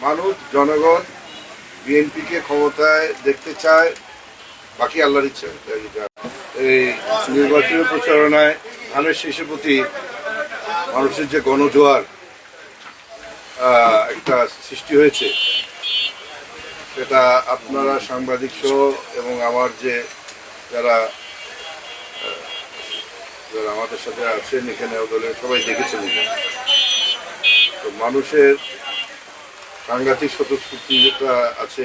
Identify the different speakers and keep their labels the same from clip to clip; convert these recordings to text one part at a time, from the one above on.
Speaker 1: মানুষ জনগণ বিএনপিকে ক্ষমতায় দেখতে চায়, বাকি আল্লাহর ইচ্ছা। এই নির্বাচনী প্রচারণায় ধানের শীষের প্রতি মানুষের যে গণজোয়ার একটা সৃষ্টি হয়েছে, সেটা আপনারা সাংবাদিক সহ এবং আমার যে যারা আমাদের সাথে আছেন এখানে দলের সবাই দেখেছেন। তো মানুষের সাংঘাতিক স্বতঃস্ফূর্তিটা আছে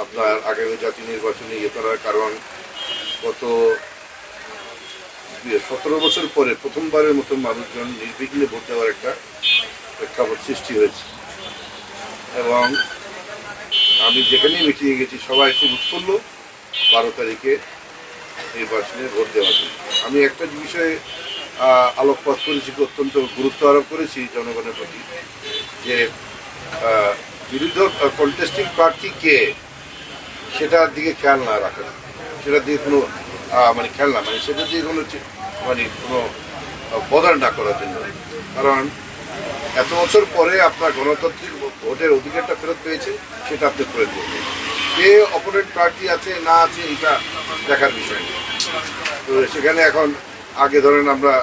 Speaker 1: আপনার আগামী জাতীয় নির্বাচনে ইয়ে করার, কারণ গত 17 বছর পরে প্রথমবারের মতো মানুষজন নির্বিঘ্নে ভোট দেওয়ার একটা প্রেক্ষাপট সৃষ্টি হয়েছে। এবং আমি যেখানেই মিটিংয়ে গেছি সবাই খুব উৎফুল্ল 12 তারিখে নির্বাচনে ভোট দেওয়ার জন্য। আমি একটা বিষয়ে আলোকপাত করেছি, অত্যন্ত গুরুত্ব আরোপ করেছি জনগণের প্রতি, যে বিরুদ্ধ কন্টেস্টিং প্রার্থী কে সেটার দিকে খেয়াল না রাখা, সেটার দিকে কোনো খেয়াল না, সেটার দিকে কোনো কোনো বদল না করার জন্য। কারণ এত বছর পরে আপনার গণতান্ত্রিক ভোটের অধিকারটা ফেরত পেয়েছে, সেটা আপনি প্রয়োগ করবেন। কে অপোনেন্ট প্রার্থী আছে না আছে এটা দেখার বিষয় নেই। তো সেখানে এখন আগে ধরেন আমরা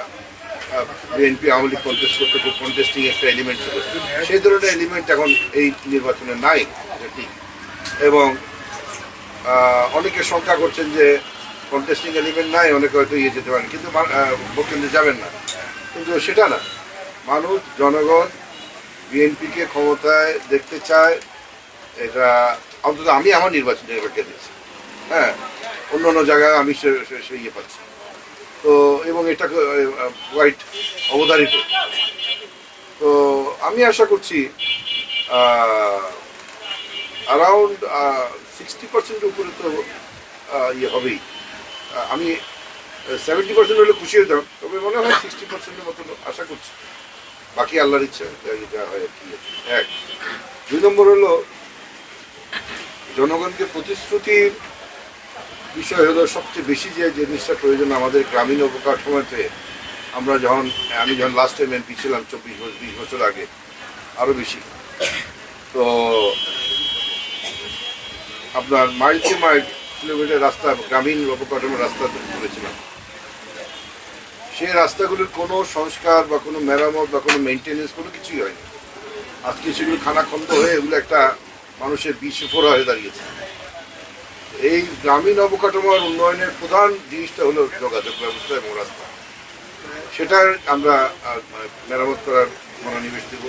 Speaker 1: বিএনপি আওয়ামী লীগ কন্টেস্ট করতে, খুব কন্টেস্টিং একটা এলিমেন্ট ছিল, সেই ধরনের এলিমেন্ট এখন এই নির্বাচনে নাই, এটা ঠিক। এবং অনেকে শঙ্কা করছেন যে কন্টেস্টিং এলিমেন্ট নাই, অনেকে হয়তো ইয়ে যেতে পারেন, কিন্তু ভোট কেন্দ্রে যাবেন না। কিন্তু সেটা না, মানুষ জনগণ বিএনপিকে ক্ষমতায় দেখতে চায়, এটা অন্তত আমি আমার নির্বাচনী এলাকাকে দিচ্ছি। হ্যাঁ, অন্য অন্য জায়গায় আমি সে ইয়ে পাচ্ছি। তো এবং এটা কোয়াইট অবধারিত। তো আমি আশা করছি অ্যারাউন্ড 60% উপরে তো ইয়ে হবেই। আমি 70% হলে খুশি হতাম, তবে মনে হয় 60%-এর মতো আশা করছি, বাকি আল্লাহর ইচ্ছা যা হয় আর কি। 1 2 নম্বর হলো জনগণকে প্রতিশ্রুতির বিষয় হলো সবচেয়ে বেশি যে জিনিসটা প্রয়োজন আমাদের গ্রামীণ অবকাঠামোতে। আমি যখন লাস্ট টাইম এমপি ছিলাম 20 বছর আগে, আরও বেশি, তো আপনার মাইলকে মাইল কিলোমিটার রাস্তা, গ্রামীণ অবকাঠামোর রাস্তা করেছিলাম। সেই রাস্তাগুলির কোনো সংস্কার বা কোনো মেরামত বা কোনো মেনটেন্যান্স কোনো কিছুই হয়নি। আজকে সেগুলো খানাখন্দ হয়ে এগুলো একটা মানুষের বিস্ফোরা হয়ে দাঁড়িয়েছে। এই গ্রামীণ অবকাঠামোর উন্নয়নের প্রধান জিনিসটা হলো যোগাযোগ ব্যবস্থা এবং রাস্তা। সেটার আমরা মেরামত করার মনোনিবেশ দেব।